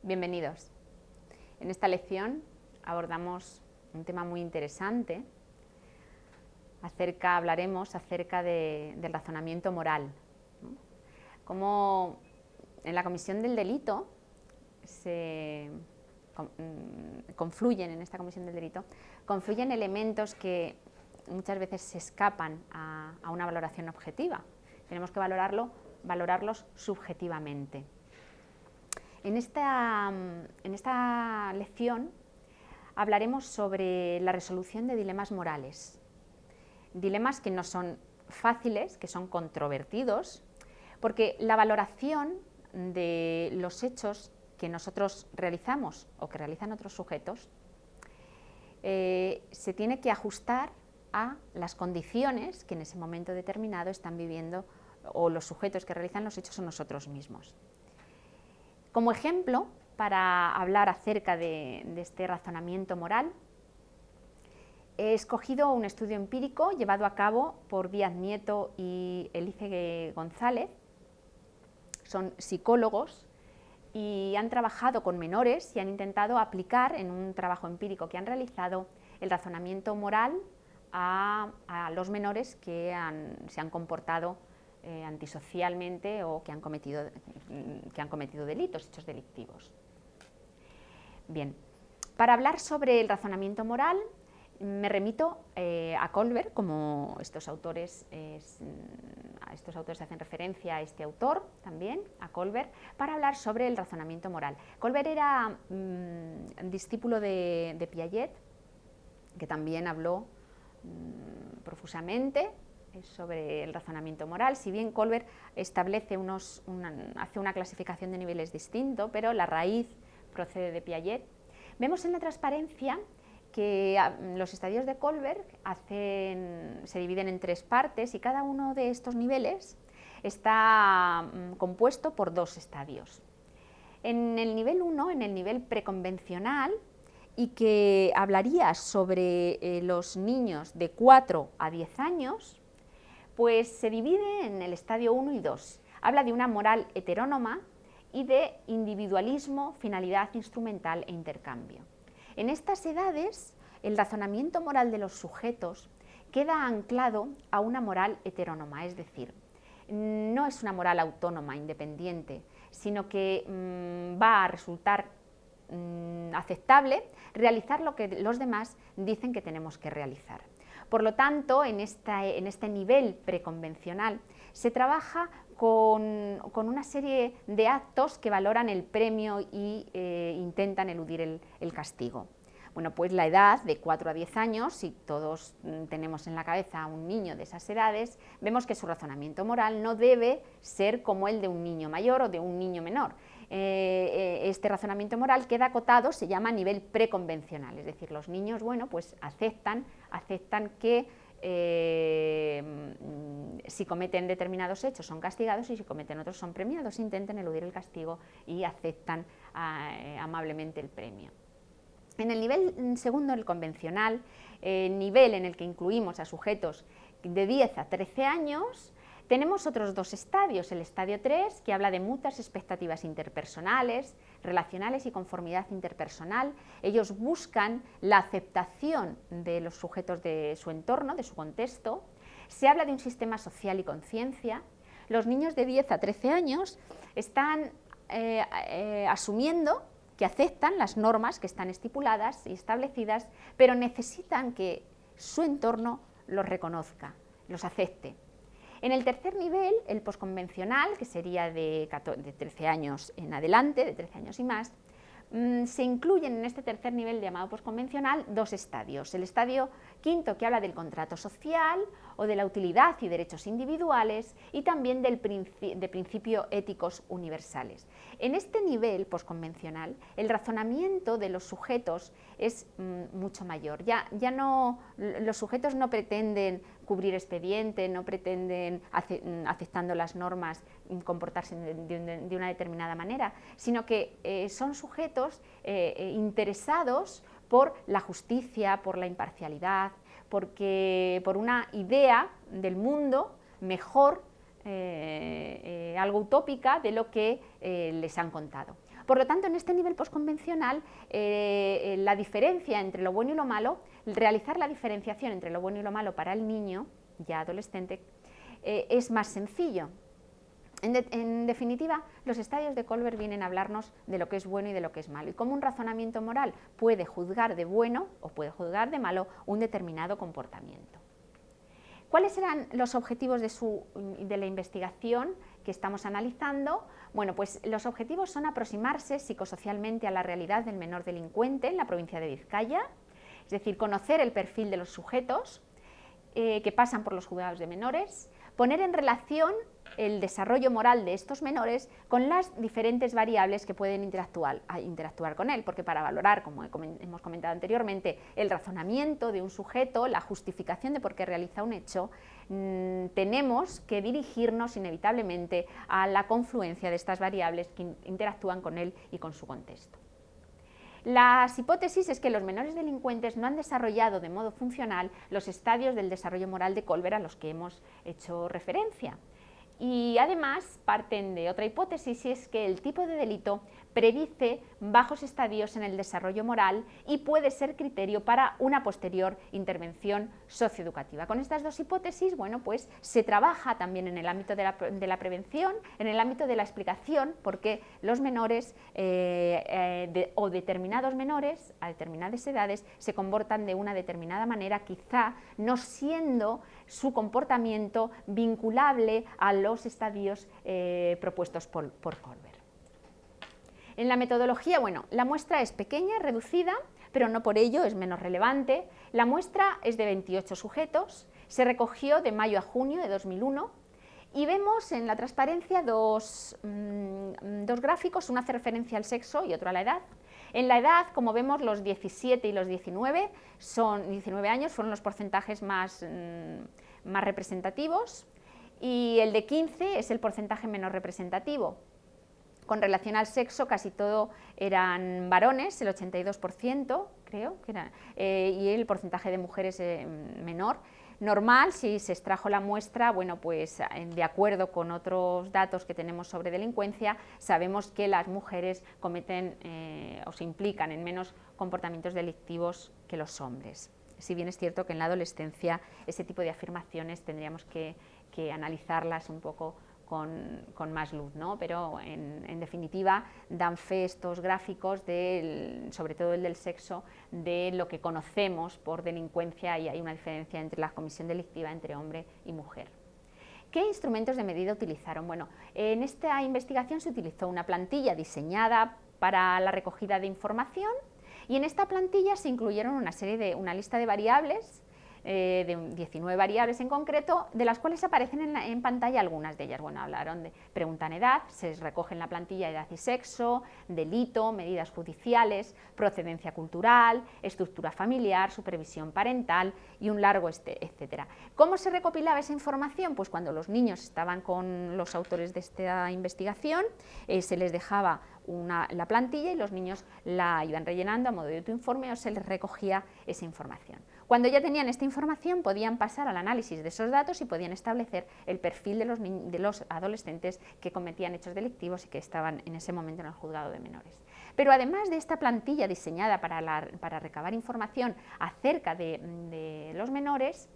Bienvenidos. En esta abordamos un tema muy interesante. Hablaremos acerca del razonamiento moral, ¿no? Cómo en la comisión del delito confluyen elementos que muchas veces se escapan a una valoración objetiva. Tenemos que valorarlos subjetivamente. En esta lección hablaremos sobre la resolución de dilemas morales. Dilemas que no son fáciles, que son controvertidos, porque la valoración de los hechos que nosotros realizamos o que realizan otros sujetos se tiene que ajustar a las condiciones que en ese momento determinado están viviendo o los sujetos que realizan los hechos son nosotros mismos. Como ejemplo, para hablar acerca de este razonamiento moral, he escogido un estudio empírico llevado a cabo por Díaz Nieto y Elice González. Son psicólogos y han trabajado con menores y han intentado aplicar en un trabajo empírico que han realizado el razonamiento moral a los menores que se han comportado antisocialmente o que han cometido delitos, hechos delictivos. Bien, para hablar sobre el razonamiento moral me remito a Kohlberg, como estos autores hacen referencia a este autor también, a Kohlberg, para hablar sobre el razonamiento moral. Kohlberg era discípulo de Piaget, que también habló profusamente sobre el razonamiento moral. Si bien Kohlberg establece hace una clasificación de niveles distinto, pero la raíz procede de Piaget. Vemos en la transparencia que los estadios de Kohlberg se dividen en 3 partes y cada uno de estos niveles está compuesto por 2 estadios. En el nivel 1, en el nivel preconvencional, y que hablaría sobre los niños de 4 a 10 años, pues se divide en el estadio 1 y 2. Habla de una moral heterónoma y de individualismo, finalidad instrumental e intercambio. En estas edades, el razonamiento moral de los sujetos queda anclado a una moral heterónoma, es decir, no es una moral autónoma, independiente, sino que va a resultar aceptable realizar lo que los demás dicen que tenemos que realizar. Por lo tanto, en este nivel preconvencional se trabaja con una serie de actos que valoran el premio y intentan eludir el castigo. Bueno, pues la edad de 4 a 10 años, si todos tenemos en la cabeza a un niño de esas edades, vemos que su razonamiento moral no debe ser como el de un niño mayor o de un niño menor. Este razonamiento moral queda acotado, se llama nivel preconvencional, es decir, los niños, bueno, pues aceptan que si cometen determinados hechos son castigados y si cometen otros son premiados, intentan eludir el castigo y aceptan amablemente el premio. En el nivel segundo, el convencional, nivel en el que incluimos a sujetos de 10 a 13 años, tenemos otros 2 estadios, el estadio 3, que habla de mutuas expectativas interpersonales, relacionales y conformidad interpersonal. Ellos buscan la aceptación de los sujetos de su entorno, de su contexto. Se habla de un sistema social y conciencia. Los niños de 10 a 13 años están asumiendo que aceptan las normas que están estipuladas y establecidas, pero necesitan que su entorno los reconozca, los acepte. En el tercer nivel, el posconvencional, que sería de 13 años en adelante, de 13 años y más, se incluyen en este tercer nivel llamado posconvencional 2 estadios. El estadio quinto, que habla del contrato social o de la utilidad y derechos individuales, y también de principios éticos universales. En este nivel posconvencional, el razonamiento de los sujetos es mucho mayor. Los sujetos no pretenden cubrir expediente, no pretenden, aceptando las normas, comportarse de una determinada manera, sino que son sujetos interesados por la justicia, por la imparcialidad, por una idea del mundo mejor, algo utópica de lo que les han contado. Por lo tanto, en este nivel postconvencional, la diferencia entre lo bueno y lo malo, realizar la diferenciación entre lo bueno y lo malo para el niño, ya adolescente, es más sencillo. En definitiva, los estadios de Colbert vienen a hablarnos de lo que es bueno y de lo que es malo, y cómo un razonamiento moral puede juzgar de bueno o puede juzgar de malo un determinado comportamiento. ¿Cuáles eran los objetivos de la investigación que estamos analizando? Bueno, pues los objetivos son aproximarse psicosocialmente a la realidad del menor delincuente en la provincia de Vizcaya, es decir, conocer el perfil de los sujetos que pasan por los juzgados de menores, poner en relación el desarrollo moral de estos menores con las diferentes variables que pueden interactuar con él, porque para valorar, como hemos comentado anteriormente, el razonamiento de un sujeto, la justificación de por qué realiza un hecho, tenemos que dirigirnos inevitablemente a la confluencia de estas variables que interactúan con él y con su contexto. Las hipótesis es que los menores delincuentes no han desarrollado de modo funcional los estadios del desarrollo moral de Colbert a los que hemos hecho referencia. Y además parten de otra hipótesis, y es que el tipo de delito predice bajos estadios en el desarrollo moral y puede ser criterio para una posterior intervención socioeducativa. Con estas dos hipótesis, bueno, pues se trabaja también en el ámbito de la prevención, en el ámbito de la explicación, porque los menores o determinados menores a determinadas edades se comportan de una determinada manera, quizá no siendo su comportamiento vinculable a los estadios propuestos por Colbert. En la metodología, bueno, la muestra es pequeña, reducida, pero no por ello es menos relevante. La muestra es de 28 sujetos, se recogió de mayo a junio de 2001 y vemos en la transparencia dos gráficos, uno hace referencia al sexo y otro a la edad. En la edad, como vemos, los 17 y los 19 años fueron los porcentajes más representativos, y el de 15 es el porcentaje menos representativo. Con relación al sexo, casi todo eran varones, el 82%, creo, que era, y el porcentaje de mujeres menor. Normal, si se extrajo la muestra, bueno, pues de acuerdo con otros datos que tenemos sobre delincuencia, sabemos que las mujeres cometen o se implican en menos comportamientos delictivos que los hombres. Si bien es cierto que en la adolescencia ese tipo de afirmaciones tendríamos que analizarlas un poco con más luz, ¿no? Pero en definitiva dan fe estos gráficos, sobre todo el del sexo, de lo que conocemos por delincuencia, y hay una diferencia entre la comisión delictiva entre hombre y mujer. ¿Qué instrumentos de medida utilizaron? Bueno, en esta investigación se utilizó una plantilla diseñada para la recogida de información, y en esta plantilla se incluyeron una lista de variables, de 19 variables en concreto, de las cuales aparecen en pantalla algunas de ellas. Bueno, preguntan edad, se recoge en la plantilla edad y sexo, delito, medidas judiciales, procedencia cultural, estructura familiar, supervisión parental y un largo etcétera. ¿Cómo se recopilaba esa información? Pues cuando los niños estaban con los autores de esta investigación, se les dejaba la plantilla y los niños la iban rellenando a modo de autoinforme, o se les recogía esa información. Cuando ya tenían esta información, podían pasar al análisis de esos datos y podían establecer el perfil de los adolescentes que cometían hechos delictivos y que estaban en ese momento en el juzgado de menores. Pero además de esta plantilla diseñada para recabar información acerca de los menores,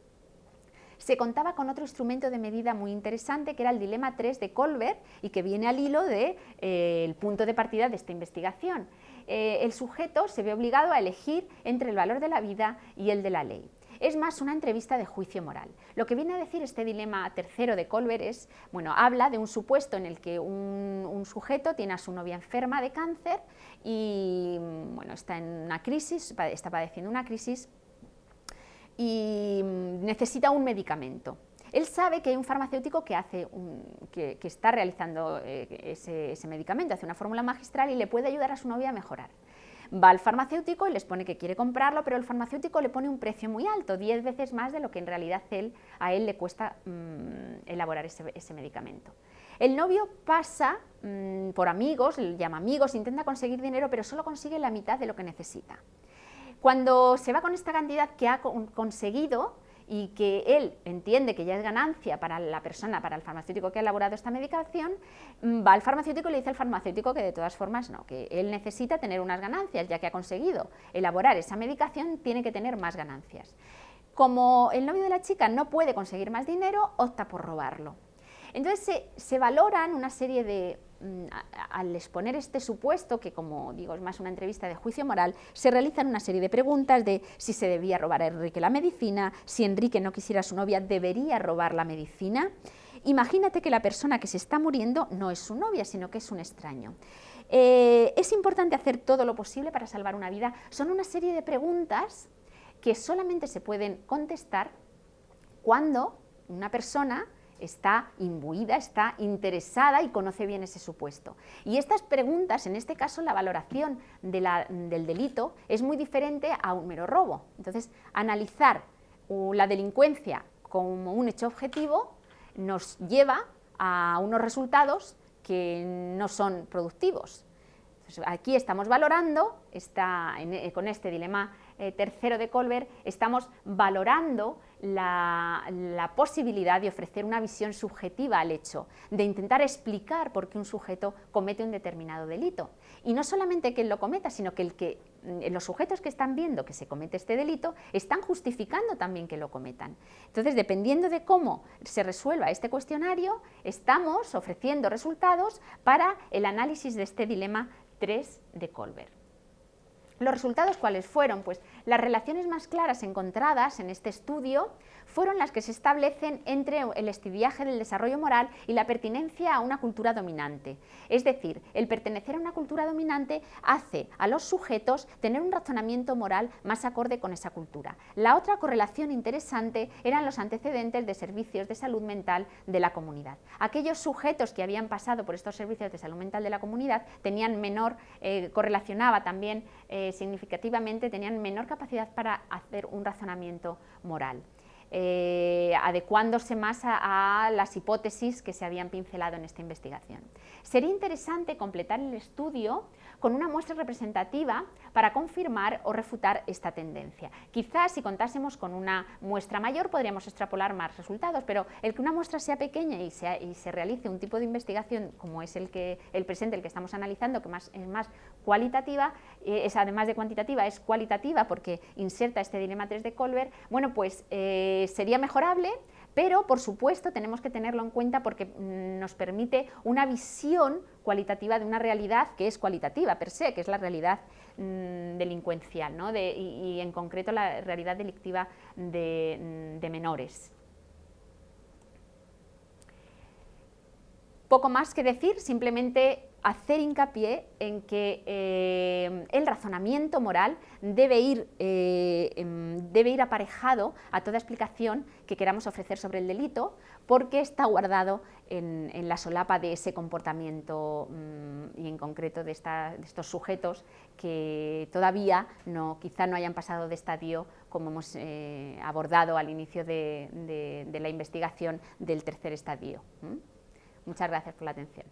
se contaba con otro instrumento de medida muy interesante, que era el dilema 3 de Colbert, y que viene al hilo del punto de partida de esta investigación. El sujeto se ve obligado a elegir entre el valor de la vida y el de la ley. Es más una entrevista de juicio moral. Lo que viene a decir este dilema tercero de Colbert es, bueno, habla de un supuesto en el que un sujeto tiene a su novia enferma de cáncer y, bueno, está en una crisis, está padeciendo una crisis y necesita un medicamento. Él sabe que hay un farmacéutico que está realizando ese medicamento, hace una fórmula magistral y le puede ayudar a su novia a mejorar. Va al farmacéutico y les pone que quiere comprarlo, pero el farmacéutico le pone un precio muy alto, 10 veces más de lo que en realidad a él le cuesta elaborar ese medicamento. El novio pasa por amigos, llama amigos, intenta conseguir dinero, pero solo consigue la mitad de lo que necesita. Cuando se va con esta cantidad que ha conseguido y que él entiende que ya es ganancia para la persona, para el farmacéutico que ha elaborado esta medicación, va al farmacéutico y le dice al farmacéutico que de todas formas no, que él necesita tener unas ganancias, ya que ha conseguido elaborar esa medicación, tiene que tener más ganancias. Como el novio de la chica no puede conseguir más dinero, opta por robarlo. Entonces se valoran una serie de, al exponer este supuesto, que como digo es más una entrevista de juicio moral, se realizan una serie de preguntas de si se debía robar a Enrique la medicina, si Enrique no quisiera a su novia, ¿debería robar la medicina? Imagínate que la persona que se está muriendo no es su novia, sino que es un extraño. Es importante hacer todo lo posible para salvar una vida. Son una serie de preguntas que solamente se pueden contestar cuando una persona está imbuida, está interesada y conoce bien ese supuesto. Y estas preguntas, en este caso la valoración del delito, es muy diferente a un mero robo. Entonces, analizar la delincuencia como un hecho objetivo nos lleva a unos resultados que no son productivos. Entonces, aquí estamos valorando, con este dilema tercero de Colbert, estamos valorando la posibilidad de ofrecer una visión subjetiva al hecho, de intentar explicar por qué un sujeto comete un determinado delito. Y no solamente que él lo cometa, sino que los sujetos que están viendo que se comete este delito están justificando también que lo cometan. Entonces, dependiendo de cómo se resuelva este cuestionario, estamos ofreciendo resultados para el análisis de este dilema 3 de Colbert. ¿Los resultados cuáles fueron? Pues las relaciones más claras encontradas en este estudio fueron las que se establecen entre el estudiaje del desarrollo moral y la pertinencia a una cultura dominante. Es decir, el pertenecer a una cultura dominante hace a los sujetos tener un razonamiento moral más acorde con esa cultura. La otra correlación interesante eran los antecedentes de servicios de salud mental de la comunidad. Aquellos sujetos que habían pasado por estos servicios de salud mental de la comunidad tenían menor, correlacionaba también significativamente, tenían menor capacidad para hacer un razonamiento moral, adecuándose más a las hipótesis que se habían pincelado en esta investigación. Sería interesante completar el estudio con una muestra representativa para confirmar o refutar esta tendencia. Quizás si contásemos con una muestra mayor podríamos extrapolar más resultados, pero el que una muestra sea pequeña y se realice un tipo de investigación como es el presente, el que estamos analizando, que es más cualitativa, además de cuantitativa, es cualitativa porque inserta este dilema 3 de Colbert, bueno, pues sería mejorable, pero por supuesto tenemos que tenerlo en cuenta porque nos permite una visión cualitativa de una realidad que es cualitativa per se, que es la realidad delincuencial, ¿no? y en concreto la realidad delictiva de menores. Poco más que decir, simplemente hacer hincapié en que el razonamiento moral debe ir aparejado a toda explicación que queramos ofrecer sobre el delito, porque está guardado en la solapa de ese comportamiento y en concreto de estos sujetos que todavía quizá no hayan pasado de estadio, como hemos abordado al inicio de la investigación, del tercer estadio. Muchas gracias por la atención.